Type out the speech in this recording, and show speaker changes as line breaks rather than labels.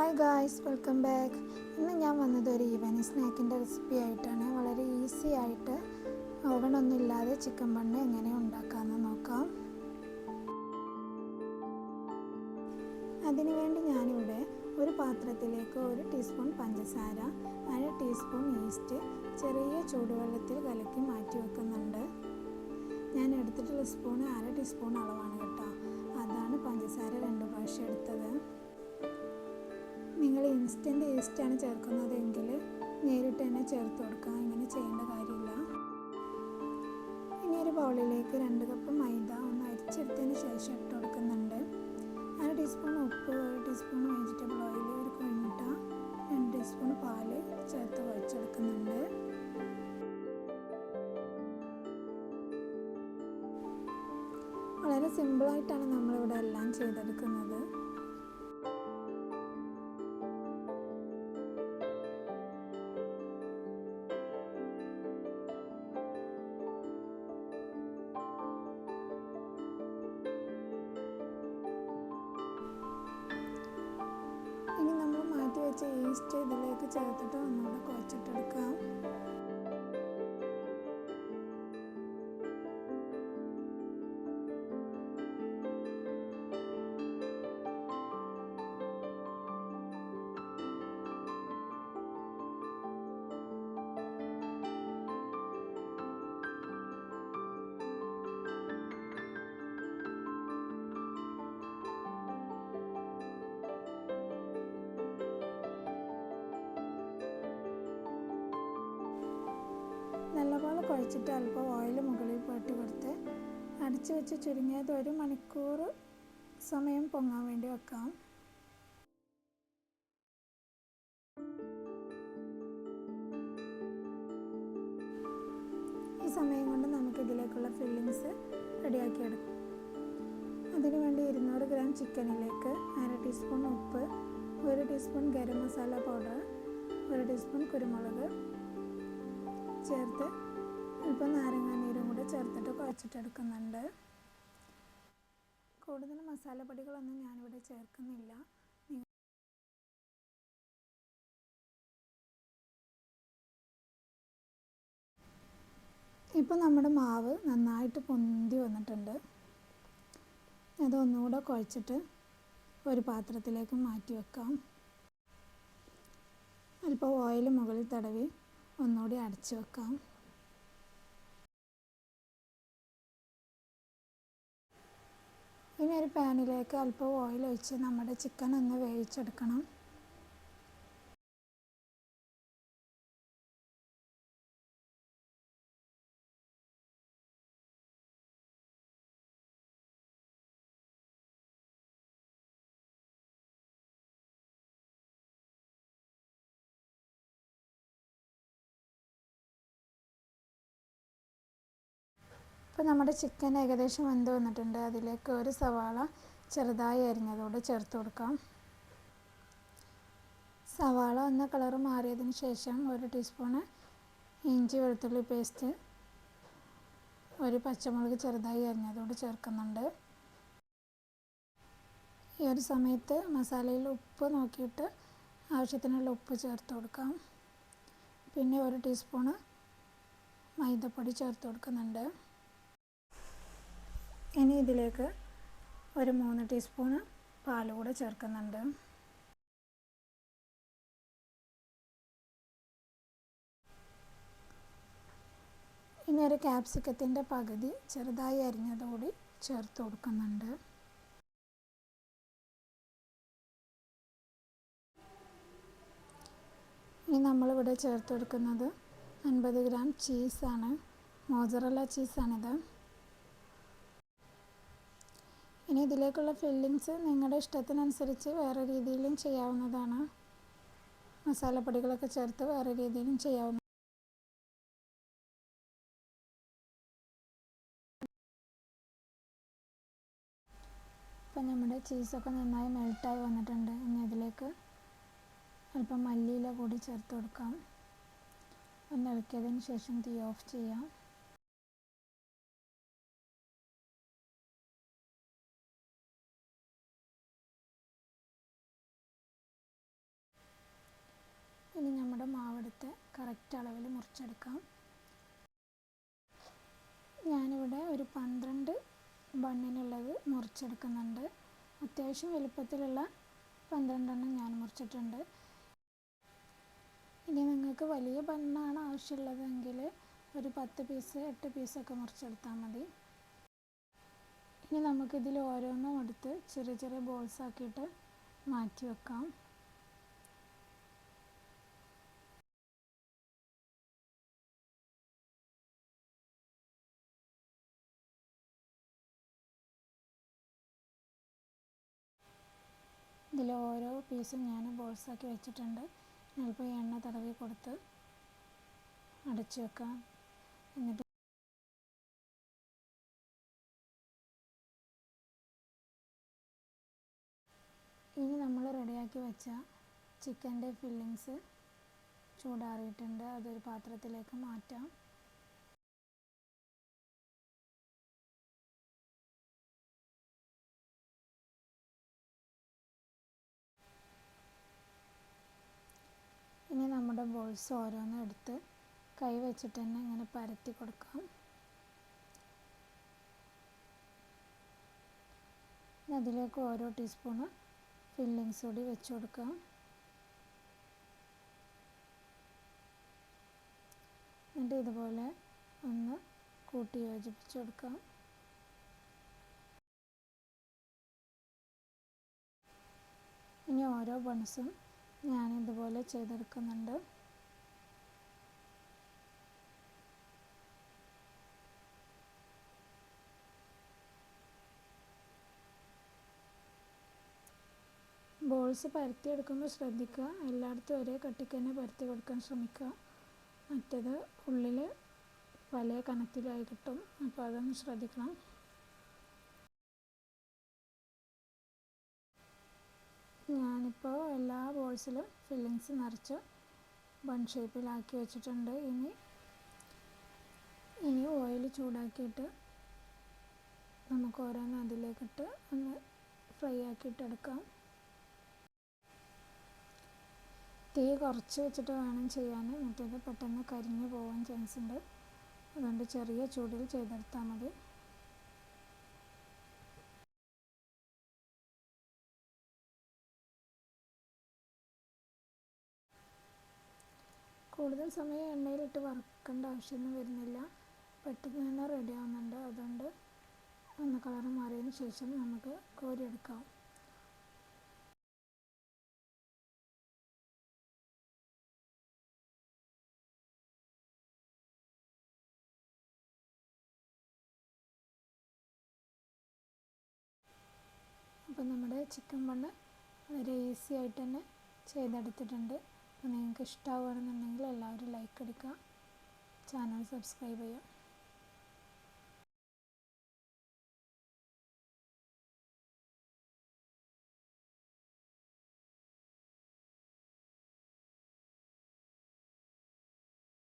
Hi guys, welcome back. ഇന്ന് ഞാൻ വന്നത് ഒരു ഈവനിങ് സ്നാക്കിൻ്റെ റെസിപ്പി ആയിട്ടാണ്. വളരെ ഈസി ആയിട്ട് ഓവണൊന്നും ഇല്ലാതെ ചിക്കൻ ബണ്ണ് എങ്ങനെ ഉണ്ടാക്കാമെന്ന് നോക്കാം. അതിനുവേണ്ടി ഞാനിവിടെ ഒരു പാത്രത്തിലേക്ക് 1 ടീസ്പൂൺ പഞ്ചസാര, 1/2 ടീസ്പൂൺ ഈസ്റ്റ് ചെറിയ ചൂടുവെള്ളത്തിൽ കലക്കി മാറ്റി വെക്കുന്നുണ്ട്. ഞാൻ എടുത്തിട്ടുള്ള സ്പൂൺ 1/2 ടീസ്പൂൺ അളവാണ് കേട്ടോ. അതാണ് പഞ്ചസാര 2 പ്രാവശ്യം എടുത്തത്. നിങ്ങൾ ഇൻസ്റ്റൻറ്റ് ഈസ്റ്റാണ് ചേർക്കുന്നതെങ്കിൽ നേരിട്ട് തന്നെ ചേർത്ത് കൊടുക്കാം. ഇങ്ങനെ ചെയ്യേണ്ട കാര്യമില്ല. ഇനി ഒരു ബൗളിലേക്ക് 2 കപ്പ് മൈദ ഒന്ന് അരിച്ചെടുത്തതിന് ശേഷം ഇട്ട് കൊടുക്കുന്നുണ്ട്. 1/2 ടീസ്പൂൺ ഉപ്പ്, 1 ടീസ്പൂൺ വെജിറ്റബിൾ ഓയിൽ, 1 കോഴിമുട്ട, 2 ടീസ്പൂൺ പാല് ചേർത്ത് കുഴച്ചെടുക്കുന്നുണ്ട്. വളരെ സിമ്പിളായിട്ടാണ് നമ്മളിവിടെ എല്ലാം ചെയ്തെടുക്കുന്നത്. ഇനി നമ്മൾ മാറ്റി വെച്ച ഈസ്റ്റ് ഇതിലേക്ക് ചേർത്തിട്ട് ഒന്നുകൂടെ കുഴച്ചിട്ടെടുക്കാം. നല്ലപോലെ കുഴച്ചിട്ട് അല്പം ഓയിൽ മുകളിൽ പുരട്ടി കൊടുത്ത് അടച്ചു വെച്ച് ചുരുങ്ങിയത് 1 മണിക്കൂർ സമയം പൊങ്ങാൻ വേണ്ടി വെക്കാം. ഈ സമയം കൊണ്ട് നമുക്കിതിലേക്കുള്ള ഫില്ലിങ്സ് റെഡിയാക്കി എടുക്കാം. അതിനുവേണ്ടി 200 ഗ്രാം ചിക്കനിലേക്ക് 1/2 ടീസ്പൂൺ ഉപ്പ്, 1 teaspoon garam masala powder, 1 teaspoon കുരുമുളക് ചേർത്ത് അല്പം നാരങ്ങാനീരും കൂടെ ചേർത്തിട്ട് കുഴച്ചിട്ടെടുക്കുന്നുണ്ട്. കൂടുതൽ മസാലപ്പൊടികളൊന്നും ഞാനിവിടെ ചേർക്കുന്നില്ല. ഇപ്പോൾ നമ്മുടെ മാവ് നന്നായിട്ട് പൊന്തി വന്നിട്ടുണ്ട്. അതൊന്നുകൂടെ കുഴച്ചിട്ട് ഒരു പാത്രത്തിലേക്ക് മാറ്റി വെക്കാം. അല്പം ഓയിൽ മുകളിൽ തടവി ഒന്നുകൂടി അടച്ചു വെക്കാം. ഇനി ഒരു പാനിലേക്ക് അല്പം ഓയിൽ ഒഴിച്ച് നമ്മുടെ ചിക്കൻ ഒന്ന് വേവിച്ചെടുക്കണം. ഇപ്പോൾ നമ്മുടെ ചിക്കൻ ഏകദേശം വെന്ത് വന്നിട്ടുണ്ട്. അതിലേക്ക് 1 സവാള ചെറുതായി അരിഞ്ഞതോടെ ചേർത്ത് കൊടുക്കാം. സവാള ഒന്ന് കളർ മാറിയതിന് ശേഷം 1 ടീസ്പൂണ് ഇഞ്ചി വെളുത്തുള്ളി പേസ്റ്റ്, 1 പച്ചമുളക് ചെറുതായി അരിഞ്ഞതോടെ ചേർക്കുന്നുണ്ട്. ഈ ഒരു സമയത്ത് മസാലയിൽ ഉപ്പ് നോക്കിയിട്ട് ആവശ്യത്തിനുള്ള ഉപ്പ് ചേർത്ത് കൊടുക്കാം. പിന്നെ 1 ടീസ്പൂണ് മൈദപ്പൊടി ചേർത്ത് കൊടുക്കുന്നുണ്ട്. ഇനി ഇതിലേക്ക് 3 ടീസ്പൂണ് പാൽ കൂടെ ചേർക്കുന്നുണ്ട്. ഇനി ഒരു ക്യാപ്സിക്കത്തിൻ്റെ പകുതി ചെറുതായി അരിഞ്ഞതുകൂടി ചേർത്ത് കൊടുക്കുന്നുണ്ട്. ഇനി നമ്മളിവിടെ ചേർത്ത് കൊടുക്കുന്നത് 50 ഗ്രാം ചീസാണ്. മോസറല്ല ചീസാണിത്. ഇനി ഇതിലേക്കുള്ള ഫില്ലിങ്സ് നിങ്ങളുടെ ഇഷ്ടത്തിനനുസരിച്ച് വേറെ രീതിയിലും ചെയ്യാവുന്നതാണ്. മസാലപ്പൊടികളൊക്കെ ചേർത്ത് വേറെ രീതിയിലും ചെയ്യാവുന്നതാണ്. ഇപ്പം നമ്മുടെ ചീസൊക്കെ നന്നായി മെൽട്ടായി വന്നിട്ടുണ്ട്. ഇനി അതിലേക്ക് അല്പം മല്ലിയില കൂടി ചേർത്ത് കൊടുക്കാം. ഒന്ന് ഇളക്കിയതിന് ശേഷം തീ ഓഫ് ചെയ്യാം. അതുപോലത്തെ കറക്റ്റ് അളവിൽ മുറിച്ചെടുക്കാം. ഞാനിവിടെ ഒരു 12 ബണ്ണിനുള്ളത് മുറിച്ചെടുക്കുന്നുണ്ട്. അത്യാവശ്യം വലുപ്പത്തിലുള്ള 12 എണ്ണം ഞാൻ മുറിച്ചിട്ടുണ്ട്. ഇനി നിങ്ങൾക്ക് വലിയ ബണ്ണാണ് ആവശ്യമുള്ളതെങ്കിൽ ഒരു 10 പീസ് 8 പീസൊക്കെ മുറിച്ചെടുത്താൽ മതി. ഇനി നമുക്കിതിൽ ഓരോന്നും എടുത്ത് ചെറിയ ചെറിയ ബോൾസ് ആക്കിയിട്ട് മാറ്റി വെക്കാം. ഇതിൽ ഓരോ പീസും ഞാൻ ബോൾസാക്കി വെച്ചിട്ടുണ്ട്. അല്പം എണ്ണ തടവി കൊടുത്ത് അടച്ചു വെക്കാം. എന്നിട്ട് ഇനി നമ്മൾ റെഡിയാക്കി വെച്ച ചിക്കൻ്റെ ഫില്ലിങ്സ് ചൂടാറിയിട്ടുണ്ട്. അതൊരു പാത്രത്തിലേക്ക് മാറ്റാം. ഇനി നമ്മുടെ ബോൾസ് ഓരോന്നും എടുത്ത് കൈ വെച്ചിട്ട് തന്നെ ഇങ്ങനെ പരത്തി കൊടുക്കാം. അതിലേക്ക് ഓരോ ടീസ്പൂണ് ഫില്ലിങ്സ് കൂടി വെച്ച് കൊടുക്കാം. എന്നിട്ട് ഇതുപോലെ ഒന്ന് കൂട്ടി യോജിപ്പിച്ച് കൊടുക്കാം. ഇനി ഓരോ ബൺസും ഞാനിതുപോലെ ചെയ്തെടുക്കുന്നുണ്ട്. ബോൾസ് പരത്തിയെടുക്കുമ്പോൾ ശ്രദ്ധിക്കുക, എല്ലായിടത്തും ഒരേ കട്ടിക്ക് തന്നെ പരത്തി കൊടുക്കാൻ ശ്രമിക്കുക. മറ്റേത് ഉള്ളിൽ പല കനത്തിലായി കിട്ടും. അപ്പോൾ അതൊന്ന് ശ്രദ്ധിക്കണം. ഞാനിപ്പോൾ എല്ലാ ബോൾസിലും ഫില്ലിങ്സ് നിറച്ച് ബൺ ഷേപ്പിലാക്കി വെച്ചിട്ടുണ്ട്. ഇനി ഓയിൽ ചൂടാക്കിയിട്ട് നമുക്ക് ഓരോന്ന് അതിലേക്കിട്ട് ഒന്ന് ഫ്രൈ ആക്കിയിട്ടെടുക്കാം. തീ കുറച്ച് വെച്ചിട്ട് വേണം ചെയ്യാൻ, മറ്റേത് പെട്ടെന്ന് കരിഞ്ഞു പോകാൻ ചാൻസ് ഉണ്ട്. അതുകൊണ്ട് ചെറിയ ചൂടിൽ ചെയ്തെടുത്താൽ മതി. കൂടുതൽ സമയം എണ്ണയിലിട്ട് വറുക്കേണ്ട ആവശ്യമൊന്നും വരുന്നില്ല. പെട്ടെന്ന് തന്നെ റെഡി ആവുന്നുണ്ട്. അതുകൊണ്ട് ഒന്ന് കളർ മാറിയതിന് ശേഷം നമുക്ക് കോരിയെടുക്കാം. അപ്പോൾ നമ്മുടെ ചിക്കൻ ബണ്ണ് വളരെ ഈസി ആയിട്ട് തന്നെ ചെയ്തെടുത്തിട്ടുണ്ട്. അപ്പോൾ നിങ്ങൾക്ക് ഇഷ്ടമാവുകയാണെന്നുണ്ടെങ്കിൽ എല്ലാവരും ലൈക്ക് അടിക്കുക, ചാനൽ സബ്സ്ക്രൈബ് ചെയ്യുക.